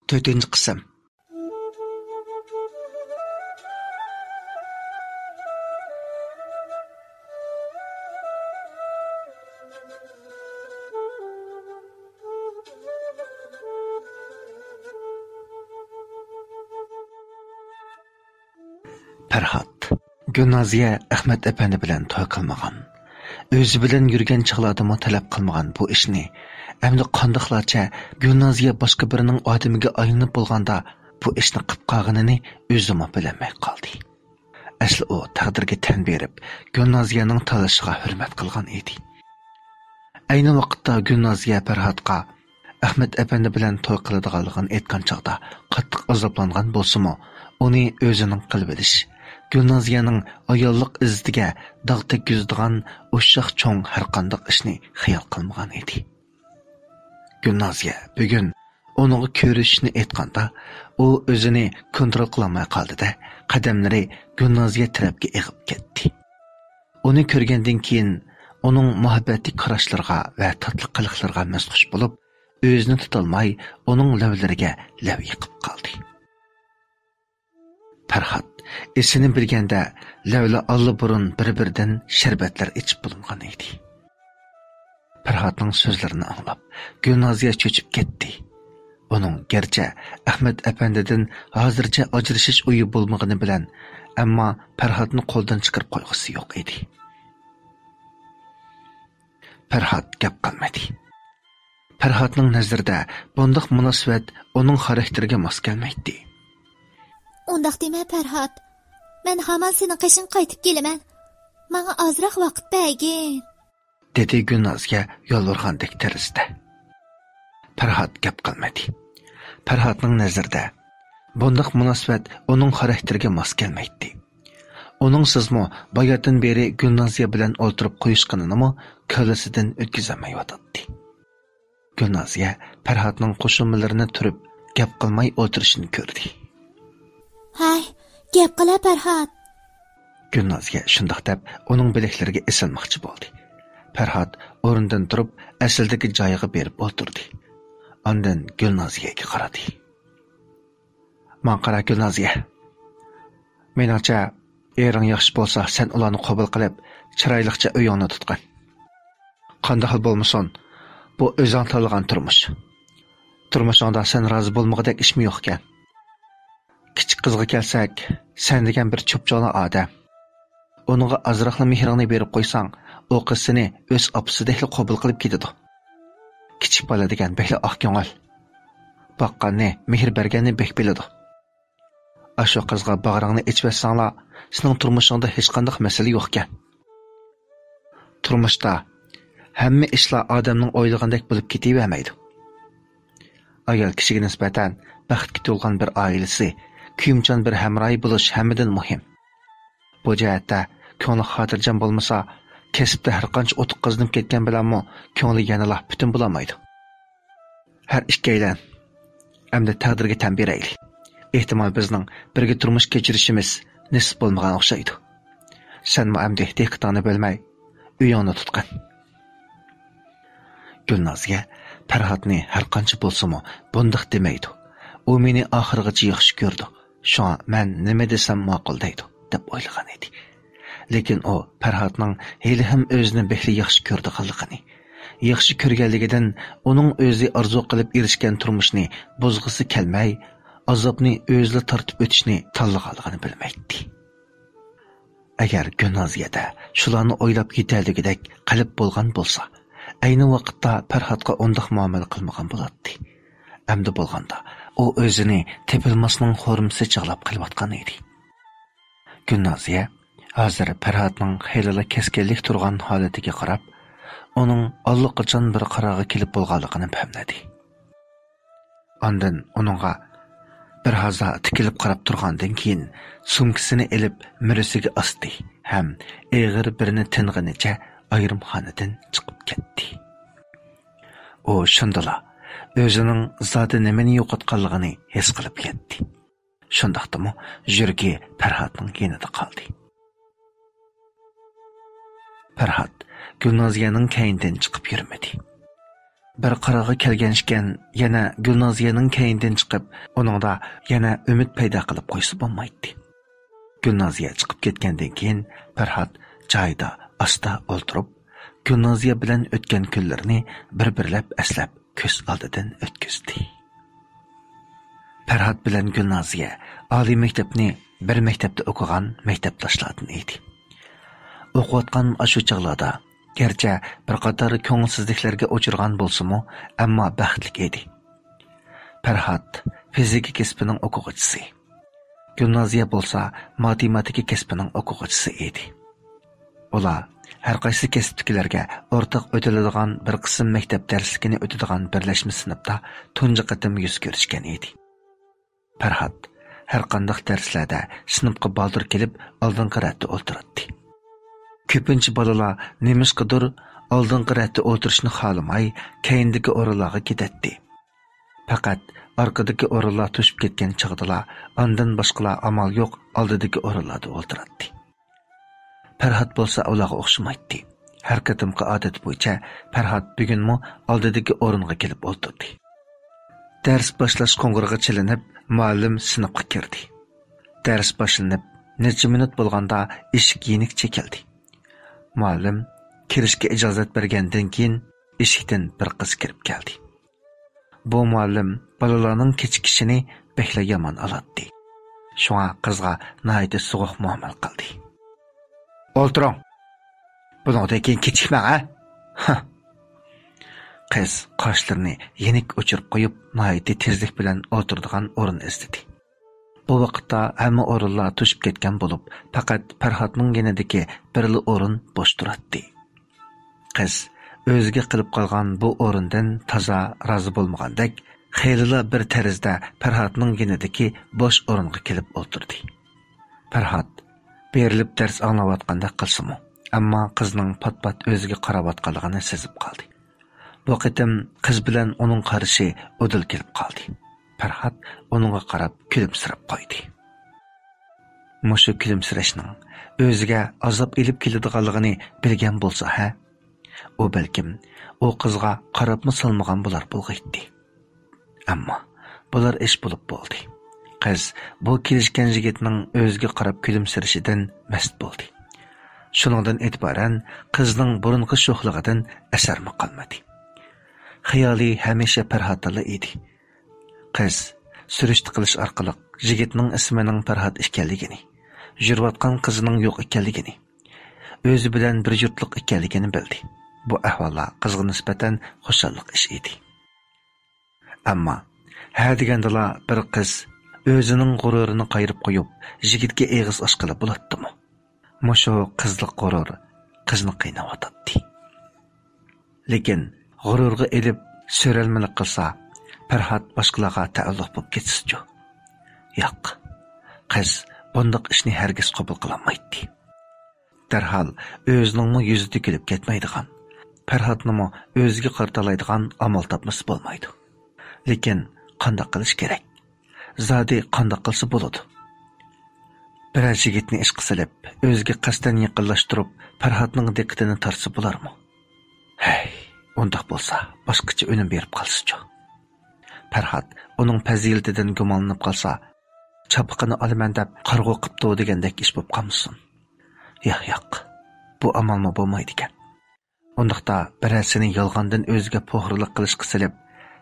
4. qism. Farhod Gulnoziya Ahmad efendi bilan to'y qilmagan. O'zi bilan yurgan chaqlardimi talab qilmagan bu ishni. Endi qandoqlarcha Gulnoziya boshqa birining odamiga aylanib bo'lganda bu ishni qilib qolganini o'zim bilmay qoldi. Asli u taqdirga tan berib, Gulnoziyaning talashiga hurmat qilgan edi. Ayni vaqtda Gulnoziya Farhodga Ahmad efendi bilan to'y qiladiganligini aytgan chaqda qattiq azoblangan bo'lsa-mu, uni o'zining qilib bilish, Gulnoziyaning ayollik izdiga dog' tekkizadigan o'shoq cho'ng har qanday ishni xayol qilmagan edi. Gulnoziya bugun uning ko'rishini aytganda, u o'zini kontrol qilolmay qoldi-da, qadamlari Gulnoziya tarafga eg'ib ketdi. Uni ko'rgandan keyin uning muhabbatli qarashlariga va tatli qiliqlariga masxush bo'lib, o'zini tutolmay uning lavlariga lav yiqib qoldi. Farhod esini bilganda lavla allaburun bir-biridan sharbatlar ichib bo'lingan edi. Farhodning so'zlarini anglab, Gulnoziya cho'chib ketdi. Uning gerçi Ahmad efendidan hozircha ajrashish o'yi bo'lmagani bilan, ammo Farhodni qo'ldan chiqarib qo'yg'isi yo'q edi. Farhod gap qilmadi. Farhodning nazarida bunday munosabat uning xarakteriga mos kelmaydi. Undaq demə Farhod. Mən haman senin qışın qaytıb gelaman. Mənə azraq vaqt bəgin. Dedi Gulnoziya yolvorgandek tarzda. Farhod gap qilmadi. Farhodning nazarida bunday munosabat uning xarakteriga mos kelmaydi. Uning sizmi bayatdan beri Gulnoziya bilan o'ltirib qo'yishganini ko'lasidan o'tkazolmayotdi. Gulnoziya Farhodning qo'shimlarini turib gap qilmay o'tirishini ko'rdi. Hay, gap qila Farhod. Gulnoziya shundoq deb uning bileklariga esilmoqchi bo'ldi. Farhod o'rnidan turib, asldagi joyiga berib o'tirdi. Ondan Gulnoziyaga qaradi. "Men qara Gulnoziya. Meningcha, ering yaxshi bo'lsa, sen ularni qabul qilib, chiroyliqcha uyingni tutqin. Qanday hal bo'lmasin, bu o'zing tanlagan turmush. Turmushingda sen rozi bo'lmag'idek ishmi yo'q ekan? Kichik qizga kelsak, sen degan bir cho'pchona odam. Uningga azroqli mehringni berib qo'ysang, u qiz seni o'z opisidek qabul qilib ketadi. Kichik bola degan bekli oq ko'ngil. Baqqanni, mehr berganni bek biladi. Ashu qizga bag'ringni ichvatsanglar, sening turmushingda hech qanday masala yo'q ekan. Turmushda hamma ishlar odamning o'ylagandek bo'lib ketavermaydi. Ayol kishiga nisbatan baxtga to'lgan bir oilasi, kuyimchan bir hamrohi bo'lish hammadan muhim. Bu jihatda ko'ngli xotirjam bo'lmasa, kasbda har qancha o'tiq qizinib ketgan bilanmi, ko'ngli yanala butun bo'lmaydi. Har ikkaylan hamda taqdirga tan beraylik. Ehtimol bizning birga turmush kechirishimiz nisb bo'lmagan o'xshaydi. Sen muamdi diqqatini bo'lmay, uyingni tutqin. Gulnoziya Farhodni har qancha bo'lsa-mu bundoq demaydi. U meni oxirigacha yaxshi ko'rdi. Shunga men nima desam ma'qul deydi deb o'ylagan edi. Lekin u Farhodning hali ham o'zini bekli yaxshi ko'rdiganligini, yaxshi ko'rganligidan uning o'zi orzu qilib erishgan turmushni buzg'isi kelmay, azobni o'zli tortib o'tishni tanlaganligini bilmaydi. Agar Gulnoziyada shularni o'ylab yetarligidek qalb bo'lgan bo'lsa, ayni vaqtda Farhodga undoq muomala qilmagan bo'ladi. Endi bo'lganda u o'zini tepilmasning xo'rimsi chig'lab qilayotgan edi. Gulnoziya hozir Farhodning xeyli keskinlik turgan holatiga qarab, uning allaqachon bir qarorga kelib bo'lganligini fahmladi. Ondan uningga bir haza tikilib qarab turgandan keyin sumkasini elib mirisiga asdi ham eg'ir birini ting'inicha ayrimxonadan chiqib ketdi. U shundala o'zining zoti nimani yo'qotganligini his qilib ketdi. Shundaqdimi yuragi Farhodning yanida qoldi. Farhod Gulnoziyaning kaynidan chiqib yurmadi. bir qarag'a kelgan ekan, yana Gulnoziyaning keynidan chiqib, uningda yana umid paydo qilib qo'ysa bo'lmaydi. Gulnoziya chiqib ketgandan keyin Farhod joyida asta o'ltirib, Gulnoziya bilan o'tgan kunlarni bir-birlab eslab ko'z oldidan o'tkazdi. Farhod bilan Gulnoziya oliy maktabni bir maktabda o'qigan maktabdoshlardan edi. O'qiyotgan shu chog'larda garchi bir qator ko'ngilsizliklarga uchragan bo'lsa-mu, ammo baxtli edi. Farhod fizika kasbining o'quvchisi. Gulnoziya bo'lsa matematika kasbining o'quvchisi edi. Ular har qaysi kasbdagilarga o'rtaq o'tiladigan bir qism maktab darsligini o'tadigan birlashma sinfda tunji qatim yuz ko'rishgan edi. Farhod har qanday darslarda sinfga baldir kelib oldingi ratda o'tirdi. Ko'pincha bolalar nemishqidir oldingi ratda o'tirishni xohlamay, keyindagi o'rinlarga ketadi. Faqat orqadagi o'rinlar to'shib ketgan chog'dalar, ondan boshqalar amal yo'q oldidagi o'rinlarda o'tiradi. Farhod bo'lsa ularga o'xshamaydi. Har qatimqi odat bo'yicha Farhod bugunmi oldidagi o'ringa kelib o'tirdi. Dars boshlash qo'ng'irog'i chalinib, muallim sinfga kirdi. Dars boshlanib, necha minut bo'lganda eshik yenik chekildi. Muallim kirishga ijozat bergandan keyin eshikdan bir qiz kirib keldi. Bu muallim bolalarning kechikishini bekla yomon oladi. Shunga qizga nihoyat sovuq muomala qildi. O'ltiring. Bundan keyin kechikmang, ha? Qiz qoshlarini yenik o'chirib qo'yib, nihoyat tezlik bilan o'tiradigan o'rin izladi. Bu vaqtda hamma o'rinlar to'shib ketgan bo'lib, faqat Farhodning yanidagi birli o'rin bo'sh turadi. Qiz o'ziga qilib qolgan bu o'rindan toza rozi bo'lmagandek, xeylilar bir tarzda Farhodning yanidagi bo'sh o'ringa kelib o'tirdi. Farhod berilib dars anglayotganda qilsa-mu, ammo qizning pat-pat o'ziga qarayotganligini sezib qoldi. Bu qitim qiz bilan uning qarishi o'dil kelib qoldi. Farhod uningga qarab kulimsirab qo'ydi. Mushu kulimsirashning o'ziga azob elib keladiganligini bilgan bo'lsa, ha? U balkim u qizga qarabmi salmagan bo'lar bo'lg'aydi. Ammo bular ish bo'lib bo'ldi. Qiz bu kelishgan yigitning o'ziga qarab kulimsirishidan mast bo'ldi. Shuningdan e'tiboran qizning burunqi sho'xligidan asarmi qolmadi. Xiyoli hamisha Farhodda edi. Qiz surishti qilish orqali yigitning ismining Farhod ekanligini, yurayotgan qizining yo'q ekanligini, o'zi bilan bir yurtliq ekanligini bildi. Bu ahvollar qizga nisbatan xushalliq ish edi. Ammo ha degandala bir qiz o'zining g'ururini qayirib qo'yib, yigitga eg'iz ochqili bo'ladimi? Mushu qizlik g'urur qizni qiynayotdi. Lekin g'ururga elib so'ralmalik qilsa, Farhod boshqalarga ta'alluq bo'lib ketsin-ku. Yo'q. Qiz bundoq ishni hargiz qabul qilolmaydi. Darhol o'zining yuzi tikilib ketmaydigan, Farhodni o'ziga qartalaydigan amal topmasi bo'lmaydi. Lekin qanday qilish kerak? Zodi qanday qilsa bo'ladi? Biror yigitni ishqa silib, o'ziga qasdan yaqinlashtirib, Farhodning diqqatini tortsa bo'larmi? Hey, undaq bo'lsa, boshqacha o'nim berib qolsa-chi. Farhod uning fazilatidan gumonlanib qolsa, chapqini olaman deb qarg'u qipti degandek ish bo'lib qolmasin. Yo'q. Bu amalmi bo'lmaydi ekan. Undaqda birasini yolg'ondan o'ziga po'g'rilik qilishga silib,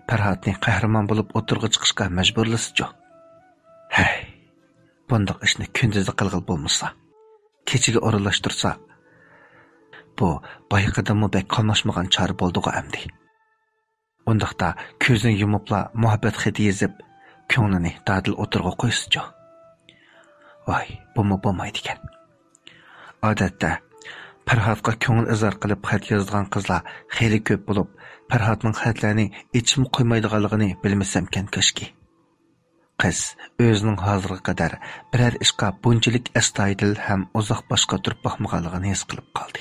Farhodni qahramon bo'lib o'tirg'i chiqishga majburlasiz-chi. Hey, bundoq ishni kunduzda qilg'il bo'lmasa, kechiga o'rinlashtirsa, bu boyqidanmi bek qolmashmagan chora bo'ldi-ku amdi. Undaqda ko'zini yumibla muhabbat xati yezib, ko'nglini dadil o'tirg'i qo'ysiz-chi. Voy, bu bo'lmaydi ekan. Odatda Farhodga ko'ngil izhor qilib xat yozgan qizlar xeyli ko'p bo'lib, Farhodning xatlarini ichim qo'ymaydiganligini bilmasam-kan koshki. Qiz o'zining hozirga qadar biror ishqa bunchalik astoydil ham uzoq boshqa turib boqmaganligini his qilib qoldi.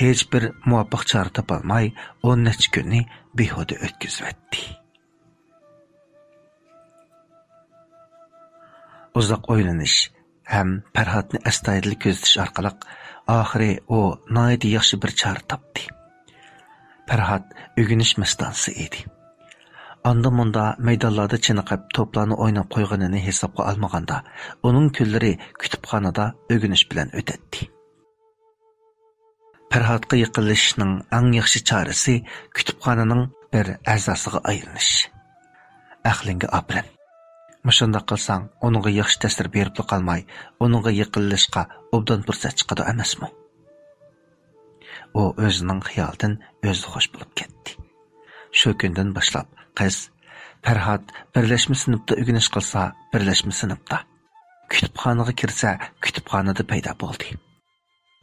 Hech bir muvaffaq chora topolmay 10 necha kunni behuda o'tkazibdi. Uzoq o'ylanish ham Farhodni astoydil ko'zitish orqali oxiri u nihoyat yaxshi bir chora topdi. Farhod o'g'inish mastansi edi. Anda munda maydonlarda chiniqib to'plarni o'ynab qo'yganini hisobga olmaganda, uning kunlari kutubxonada o'g'inish bilan o'tadi. Farhodga yiqilishning eng yaxshi chorasi kutubxonaning bir a'zosiga aylanish. Aqlinga oprin. Mushunda qilsang, uningga yaxshi ta'sir berib qolmay, uningga yiqilishga obdan fursat chiqadi emasmi? U o'zining xiyolidan o'zi xush bo'lib ketdi. Shu kundan boshlab qiz Farhod birlashma sinfda o'rganish qilsa, birlashma sinfda, kutubxonaga kirsa, kutubxonada paydo bo'ldi.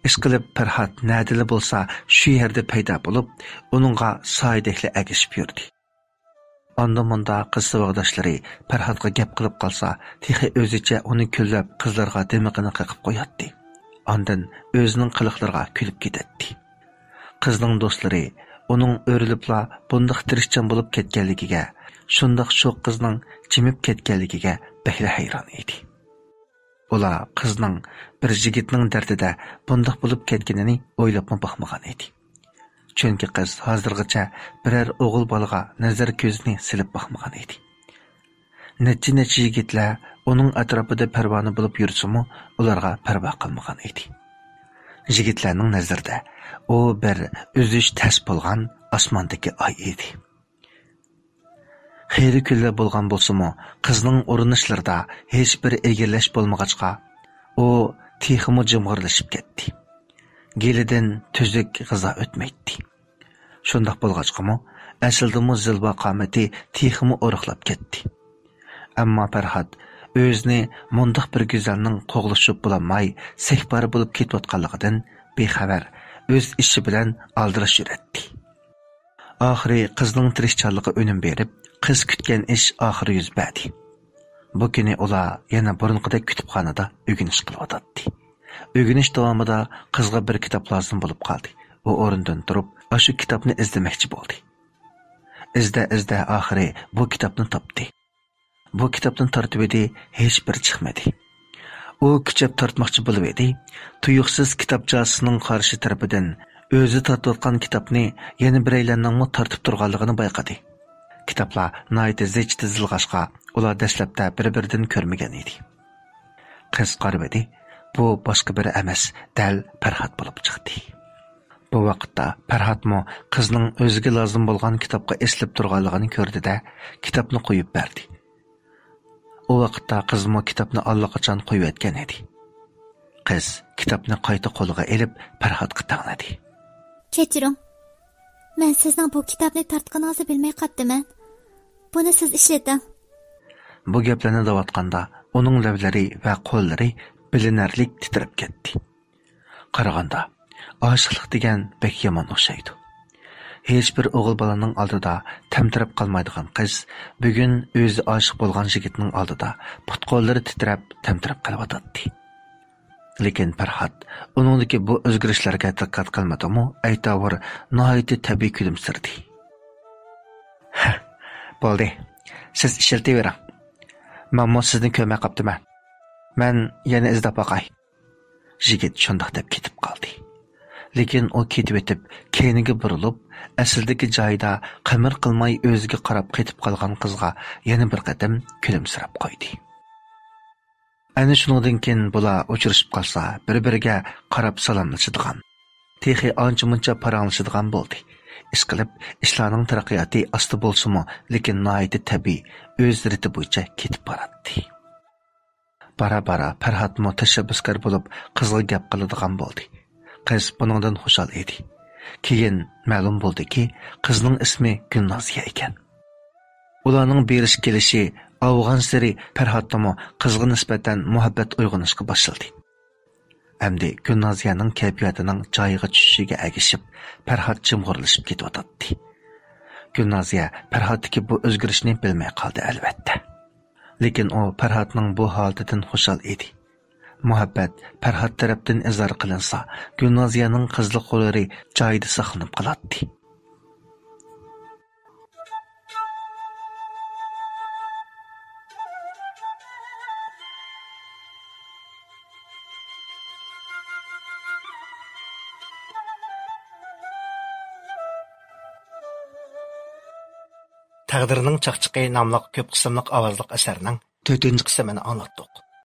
Ishqilib Farhod nadili bo'lsa, shu yerda paydo bo'lib, uningga soydekli agishib yurdi. Onda munda qiz savdoshlari Farhodga gap qilib qolsa, texi o'zicha uni kullab qizlarga demiqini qaqib qo'yatdi. Ondan o'zining qiliqlariga kulib ketadi. Qizning do'stlari uning o'rilibla bundoq tirishchan bo'lib ketganligiga, shundoq shu qizning jimib ketganligiga behli hayron edi. Ular qizning bir yigitning dardida bundoq bo'lib ketganini o'ylabmi baxmagan edi. Chunki qiz hozirgacha biror o'g'il bolaga nazar ko'zini silib baxmagan edi. Necha yigitlar uning atrofida parvona bo'lib yursimi, ularga parvo qilmagan edi. Yigitlarning nazarida u bir o'zish tas bo'lgan osmondagi oy edi. Xeyri kunlar bo'lgan bo'lsa-mu, qizning urinishlarida hech bir egillash bo'lmag'achqa, u texmi jimg'irlashib ketdi. Gelidan tuzuk g'izo o'tmaydi. Shundoq bo'lg'achqami, aslida zilba qomati texmi o'riqlab ketdi. Ammo Farhod o'zini mundoq bir go'zalning qo'g'lishib bo'lmay, sekbar bo'lib ketayotganligidan bexabar, o'z ishi bilan aldirash yuratdi. Oxiri qizning tirishchanligi o'nim berib, qiz kutgan ish oxiri yuz berdi. Bu kuni ular yana burunqidek kutubxonada o'rganish qilyotdi. O'rganish davomida qizga bir kitob lozim bo'lib qoldi. U o'rnidan turib, shu kitobni izlamoqchi bo'ldi. Izda oxiri bu kitobni topdi. Bu kitobni tortib edi, hech bir chiqmadi. U kuchab tortmoqchi bo'lib edi, tuyuqsiz kitobchasining qarshi tarafidan o'zi tortayotgan kitobni yana biraylarning tortib turganligini bayqadi. Kitoblar nihoyat zich tizilg'ashqa, ular dastlabda bir-biridan ko'rmagan edi. Qiz qarab edi, bu boshqa biri emas, dal Farhod bo'lib chiqdi. Bu vaqtda Farhodmo qizning o'ziga lozim bo'lgan kitobga eslib turganligini ko'rdi-da, kitobni qo'yib berdi. O vaqtda qizmo kitobni allaqachon qo'yib etgan edi. Qiz kitobni qayta qo'liga elib Farhodga taqladi. Kechiring. Men sizning bu kitobni tortganingizni bilmay qoldim. Buni siz ishlating. Bu gaplarni davatganda uning lablari va qo'llari bilinarlik titrab ketdi. Qaraganda oshiqlik degan bek yomon o'xshaydi. Hech bir o'g'il bolaning oldida tamtirab qolmaydigan qiz bugun o'zi oshiq bo'lgan yigitning oldida put-qo'llari titrab tamtirab qolyotdi. Lekin Farhod uningdagi bu o'zgarishlarga diqqat qilmadi-mu, aytavur nihoyat tabiiy kulimsirdi. Bo'ldi. Siz ishlatavering. Men sizni ko'rmay qoptiman. Men yana izdab boqay. Yigit shundoq deb ketib qoldi. Lekin u ketib o'tib, keyniga burilib, asldagi joyida qimir qilmay o'ziga qarab ketib qolgan qizga yana bir qadam kulimsirab qo'ydi. Ana shundan keyin bular uchrashib qolsa, bir-biriga qarab salomlashadigan, texi ancha-muncha paranglashadigan bo'ldi. Ishqilib, ishlarning taraqqiyoti asta bo'lsa-mu, lekin nihoyat tabiiy o'z riti bo'yicha ketib boradi. Bara-bara Farhodmo tashabbuskor bo'lib, qizga gap qiladigan bo'ldi. Qiz buningdan xushal edi. Keyin ma'lum bo'ldiki, qizning ismi Gulnoziya ekan. Ularning berish kelishi avg'an sari Farhodmo qizga nisbatan muhabbat uyg'onishga boshladi. Endi Gulnoziyaning kayfiyatining joyiga tushishiga agishib, Farhod jimg'irlashib ketayotdi. Gulnoziya Farhoddagi bu o'zgarishni bilmay qoldi albatta. Lekin u Farhodning bu holatidan xushal edi. Muhabbat Farhod tarafdan izhor qilinsa, Gulnoziyaning qizlik qo'llari joyida saqlanib qoladi. Taqdirning chaqchiqi nomli ko'p qismliq ovozliq asarning 4-qismini anglatdik.